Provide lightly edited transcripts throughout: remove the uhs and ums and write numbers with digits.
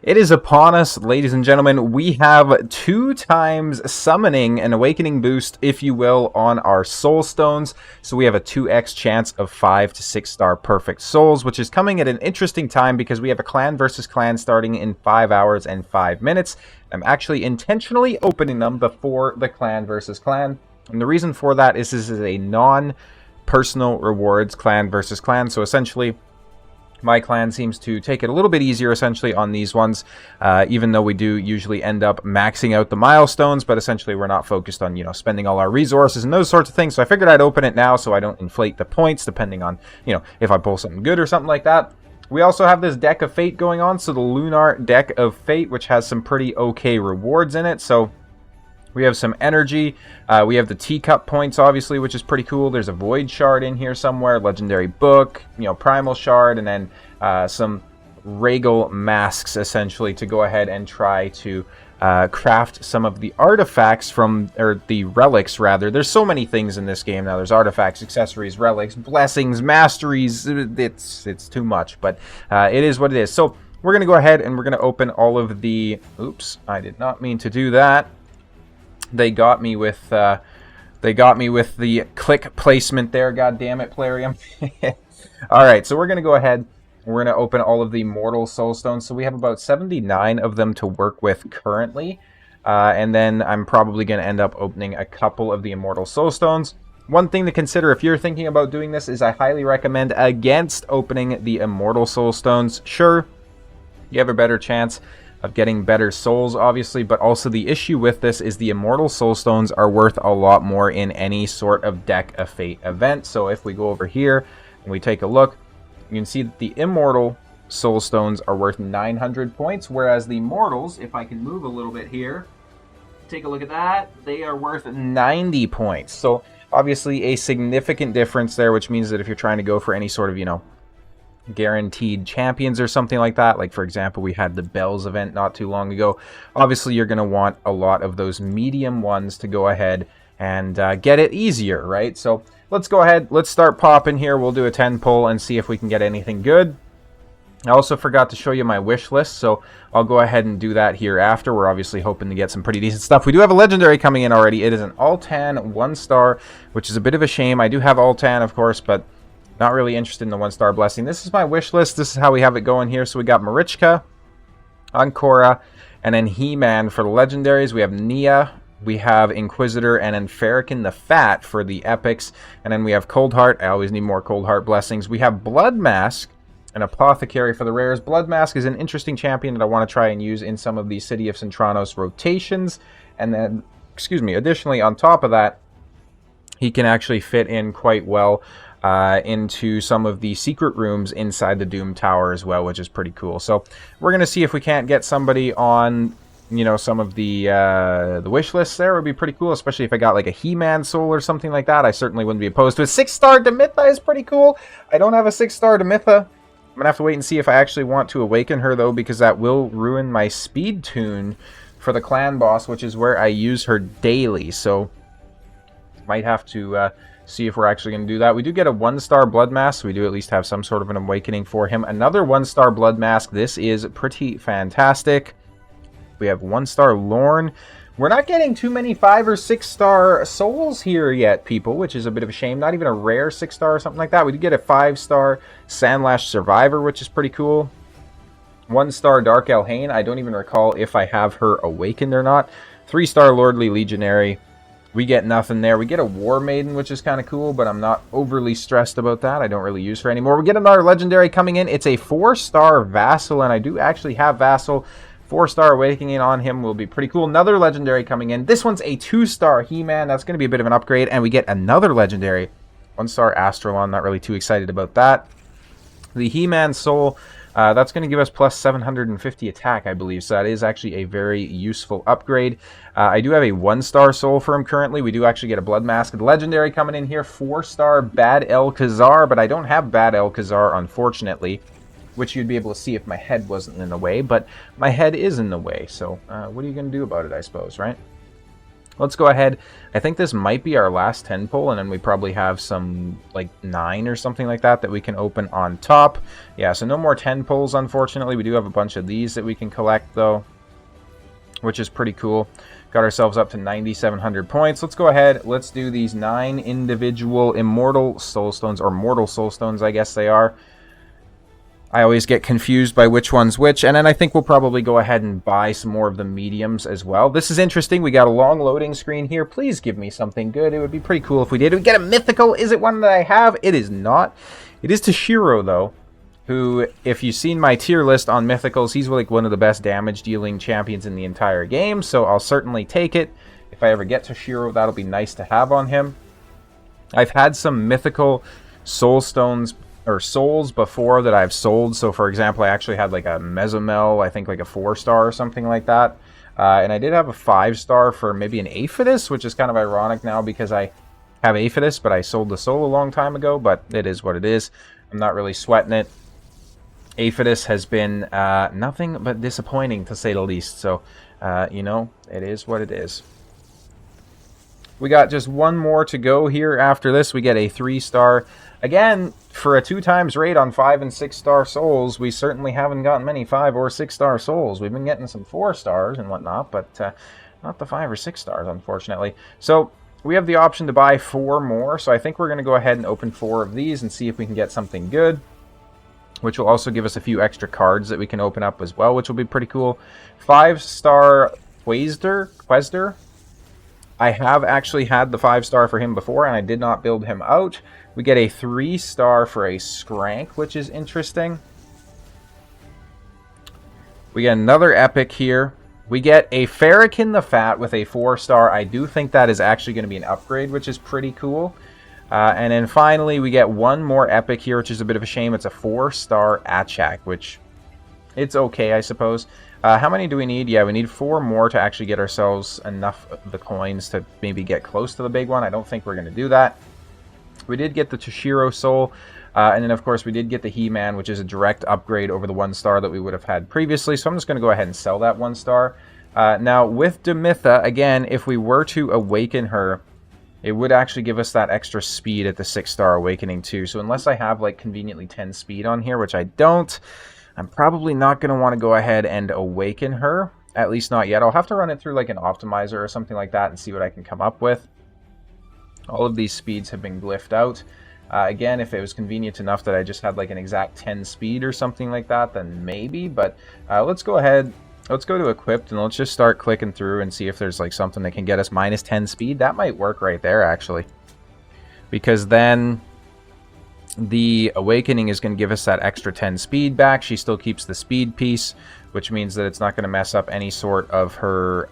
It is upon us, ladies and gentlemen. We have 2 times summoning and awakening boost, if you will, on our soul stones. So we have a 2x chance of 5 to 6 star perfect souls, which is coming at an interesting time because we have a clan versus clan starting in 5 hours and 5 minutes. I'm actually intentionally opening them before the clan versus clan. And the reason for that is this is a non-personal rewards clan versus clan. So essentially, my clan seems to take it a little bit easier, essentially, on these ones, even though we do usually end up maxing out the milestones, but essentially we're not focused on, spending all our resources and those sorts of things. So I figured I'd open it now so I don't inflate the points, depending on, if I pull something good or something like that. We also have this deck of fate going on, so the Lunar deck of fate, which has some pretty okay rewards in it. So we have some energy. We have the teacup points, obviously, which is pretty cool. There's a void shard in here somewhere, legendary book, primal shard, and then some regal masks, essentially, to go ahead and try to craft some of the artifacts or the relics, rather. There's so many things in this game now. There's artifacts, accessories, relics, blessings, masteries. It's too much, but it is what it is. So we're going to go ahead and we're going to open all of the... Oops, I did not mean to do that. They got me with the click placement there. God damn it, Plarium. All right, so we're gonna go ahead. We're gonna open all of the mortal soul stones. So we have about 79 of them to work with currently, and then I'm probably gonna end up opening a couple of the immortal soul stones. One thing to consider if you're thinking about doing this is I highly recommend against opening the immortal soul stones. Sure, you have a better chance of getting better souls, obviously, but also the issue with this is the immortal soul stones are worth a lot more in any sort of deck of fate event. So if we go over here and we take a look, you can see that the immortal soul stones are worth 900 points, whereas the mortals, if I can move a little bit here, take a look at that, they are worth 90 points. So obviously a significant difference there, which means that if you're trying to go for any sort of, guaranteed champions or something like that, like for example we had the Bells event not too long ago, obviously you're going to want a lot of those medium ones to go ahead and get it easier, right? So let's go ahead, let's start popping here. We'll do a 10 pull and see if we can get anything good. I also forgot to show you my wish list, so I'll go ahead and do that here after. We're obviously hoping to get some pretty decent stuff. We do have a legendary coming in already. It is an Altan 1-star, which is a bit of a shame. I do have Altan, of course, but not really interested in the 1-star blessing. This is my wish list. This is how we have it going here. So we got Marichka, Ancora, and then He-Man for the legendaries. We have Nia, we have Inquisitor, and then Farrakhan the Fat for the epics. And then we have Cold Heart. I always need more Cold Heart blessings. We have Blood Mask and Apothecary for the rares. Blood Mask is an interesting champion that I want to try and use in some of the City of Centranos rotations. And then, additionally, on top of that, he can actually fit in quite well into some of the secret rooms inside the Doom Tower as well, which is pretty cool. So we're going to see if we can't get somebody on, some of the wish lists there. Would be pretty cool, especially if I got like a He-Man soul or something like that. I certainly wouldn't be opposed to it. 6-star Demitha is pretty cool. I don't have a 6-star Demitha. I'm going to have to wait and see if I actually want to awaken her, though, because that will ruin my speed tune for the clan boss, which is where I use her daily. So might have to see if we're actually going to do that. We do get a 1-star Blood Mask, so we do at least have some sort of an awakening for him. Another 1-star Blood Mask. This is pretty fantastic. We have 1-star Lorne. We're not getting too many 5 or 6-star souls here yet, people, which is a bit of a shame. Not even a rare 6-star or something like that. We do get a 5-star Sandlash Survivor, which is pretty cool. 1-star Dark Elhane. I don't even recall if I have her awakened or not. 3-star Lordly Legionary. We get nothing there. We get a War Maiden, which is kind of cool, but I'm not overly stressed about that. I don't really use her anymore. We get another legendary coming in. It's a 4-star Vassal, and I do actually have Vassal. 4-star awakening on him will be pretty cool. Another legendary coming in. This one's a 2-star He-Man. That's going to be a bit of an upgrade, and we get another legendary. 1-star Astrolon. Not really too excited about that. The He-Man Soul. That's going to give us plus 750 attack, I believe. So that is actually a very useful upgrade. I do have a 1-star soul for him currently. We do actually get a Blood Mask. The legendary coming in here. 4-star Bad El Khazar. But I don't have Bad El Khazar, unfortunately. Which you'd be able to see if my head wasn't in the way. But my head is in the way. So what are you going to do about it, I suppose, right? Let's go ahead. I think this might be our last 10 pull, and then we probably have some, like, 9 or something like that that we can open on top. Yeah, so no more 10 pulls, unfortunately. We do have a bunch of these that we can collect, though, which is pretty cool. Got ourselves up to 9,700 points. Let's go ahead. Let's do these 9 individual Immortal Soulstones, or Mortal Soulstones, I guess they are. I always get confused by which one's which, and then I think we'll probably go ahead and buy some more of the mediums as well. This is interesting. We got a long loading screen here. Please give me something good. It would be pretty cool if we did. We get a mythical. Is it one that I have? It is not. It is Toshiro, though, who, if you've seen my tier list on mythicals, he's like one of the best damage-dealing champions in the entire game, so I'll certainly take it. If I ever get Toshiro, that'll be nice to have on him. I've had some mythical Soulstones or souls before that I've sold. So for example, I actually had like a Mesomel, I think like a 4-star or something like that. And I did have a 5-star for maybe an Aphidus, which is kind of ironic now because I have Aphidus, but I sold the soul a long time ago, but it is what it is. I'm not really sweating it. Aphidus has been nothing but disappointing, to say the least. So, you know, it is what it is. We got just one more to go here. After this, we get a 3-star. Again, for a 2x rate on 5- and 6-star souls, we certainly haven't gotten many 5- or 6-star souls. We've been getting some 4-stars and whatnot, but not the 5 or 6 stars, unfortunately. So we have the option to buy 4 more, so I think we're going to go ahead and open 4 of these and see if we can get something good, which will also give us a few extra cards that we can open up as well, which will be pretty cool. 5-star Questor. I have actually had the 5-star for him before, and I did not build him out. We get a 3-star for a Skrank, which is interesting. We get another epic here. We get a Farrakhan the Fat with a 4-star. I do think that is actually going to be an upgrade, which is pretty cool. And then finally, we get one more epic here, which is a bit of a shame. It's a 4-star Achak, which it's okay, I suppose. How many do we need? Yeah, we need 4 more to actually get ourselves enough of the coins to maybe get close to the big one. I don't think we're going to do that. We did get the Toshiro Soul, and then of course we did get the He-Man, which is a direct upgrade over the 1-star that we would have had previously. So I'm just going to go ahead and sell that 1-star. Now with Demitha, again, if we were to awaken her, it would actually give us that extra speed at the 6-star awakening too. So unless I have like conveniently 10 speed on here, which I don't, I'm probably not going to want to go ahead and awaken her. At least not yet. I'll have to run it through like an optimizer or something like that and see what I can come up with. All of these speeds have been glyphed out. Again, if it was convenient enough that I just had like an exact 10 speed or something like that, then maybe. But let's go ahead. Let's go to equipped and let's just start clicking through and see if there's like something that can get us minus 10 speed. That might work right there, actually. Because then the awakening is going to give us that extra 10 speed back. She still keeps the speed piece, which means that it's not going to mess up any sort of her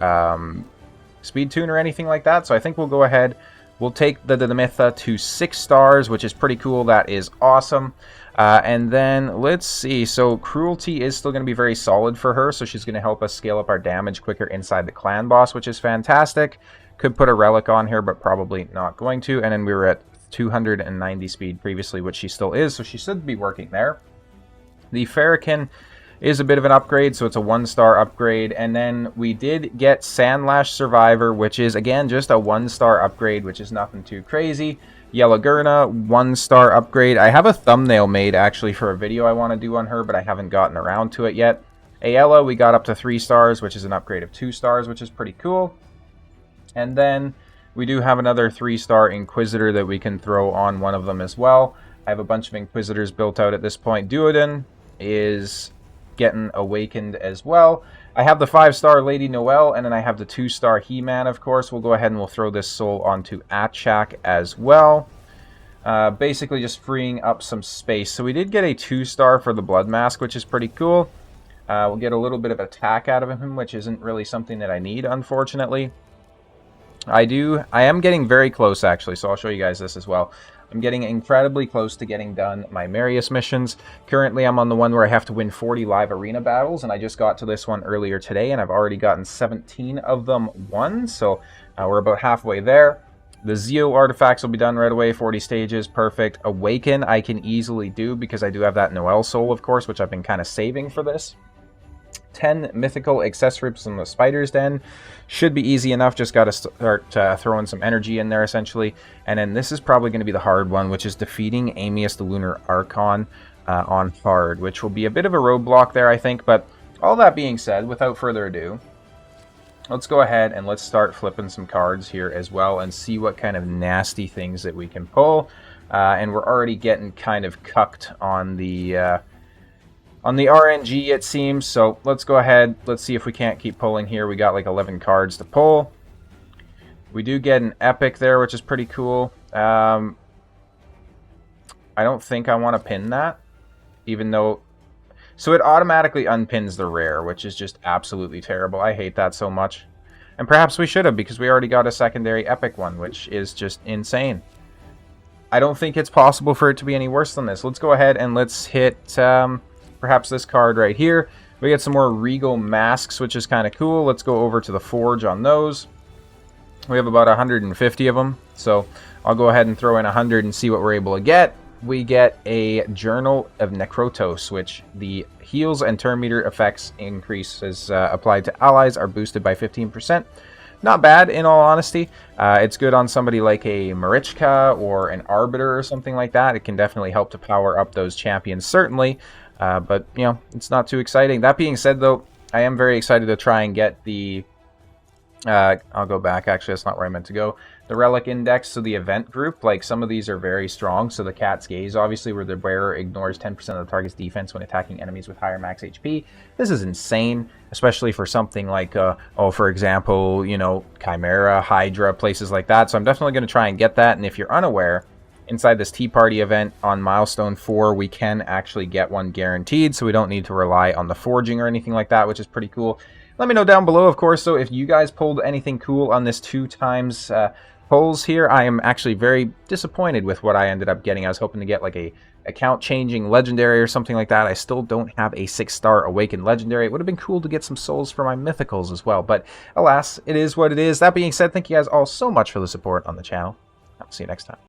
speed tune or anything like that. So I think we'll go ahead. We'll take the Demitha to 6 stars, which is pretty cool. That is awesome. And then let's see. So cruelty is still going to be very solid for her. So she's going to help us scale up our damage quicker inside the clan boss, which is fantastic. Could put a relic on here, but probably not going to. And then we were at 290 speed previously, which she still is. So she should be working there. The Farrakhan is a bit of an upgrade, so it's a 1-star upgrade. And then we did get Sandlash Survivor, which is again just a 1-star upgrade, which is nothing too crazy. Yellow Gurna, 1-star upgrade. I have a thumbnail made actually for a video I want to do on her, but I haven't gotten around to it yet. Ayala, we got up to 3 stars, which is an upgrade of 2 stars, which is pretty cool. And then we do have another 3-star Inquisitor that we can throw on one of them as well. I have a bunch of Inquisitors built out at this point. Duodin is getting awakened as well. I have the 5-star Lady Noelle, and then I have the 2-star He-Man, of course. We'll go ahead and we'll throw this soul onto Achak as well. Basically just freeing up some space. So we did get a 2-star for the Blood Mask, which is pretty cool. We'll get a little bit of attack out of him, which isn't really something that I need, unfortunately. I am getting very close, actually, so I'll show you guys this as well. I'm getting incredibly close to getting done my Marius missions. Currently, I'm on the one where I have to win 40 live arena battles, and I just got to this one earlier today, and I've already gotten 17 of them won, so we're about halfway there. The Zeo artifacts will be done right away, 40 stages, perfect. Awaken, I can easily do, because I do have that Noelle soul, of course, which I've been kind of saving for this. 10 mythical accessories from the Spider's Den. Should be easy enough, just got to start throwing some energy in there, essentially. And then this is probably going to be the hard one, which is defeating Amius the Lunar Archon on hard, which will be a bit of a roadblock there, I think. But all that being said, without further ado, let's go ahead and let's start flipping some cards here as well and see what kind of nasty things that we can pull. And we're already getting kind of cucked on the RNG, it seems. So let's go ahead. Let's see if we can't keep pulling here. We got like 11 cards to pull. We do get an epic there, which is pretty cool. I don't think I want to pin that, even though... So it automatically unpins the rare, which is just absolutely terrible. I hate that so much. And perhaps we should have, because we already got a secondary epic one, which is just insane. I don't think it's possible for it to be any worse than this. Let's go ahead and let's hit perhaps this card right here. We get some more Regal Masks, which is kind of cool. Let's go over to the Forge on those. We have about 150 of them, so I'll go ahead and throw in 100 and see what we're able to get. We get a Journal of Necrotos, which the heals and turn meter effects increases applied to allies are boosted by 15%. Not bad, in all honesty. It's good on somebody like a Marichka or an Arbiter or something like that. It can definitely help to power up those champions, certainly. But, you know, it's not too exciting. That being said, though, I am very excited to try and get the... I'll go back. Actually, that's not where I meant to go. The Relic Index, so the event group, like some of these are very strong. So the Cat's Gaze, obviously, where the wearer ignores 10% of the target's defense when attacking enemies with higher max HP. This is insane, especially for something like, for example, you know, Chimera, Hydra, places like that. So I'm definitely going to try and get that. And if you're unaware, inside this Tea Party event on Milestone 4, we can actually get one guaranteed, so we don't need to rely on the forging or anything like that, which is pretty cool. Let me know down below, of course, so if you guys pulled anything cool on this 2 times pulls here. I am actually very disappointed with what I ended up getting. I was hoping to get like a account-changing legendary or something like that. I still don't have a 6-star Awakened legendary. It would have been cool to get some souls for my mythicals as well, but alas, it is what it is. That being said, thank you guys all so much for the support on the channel. I'll see you next time.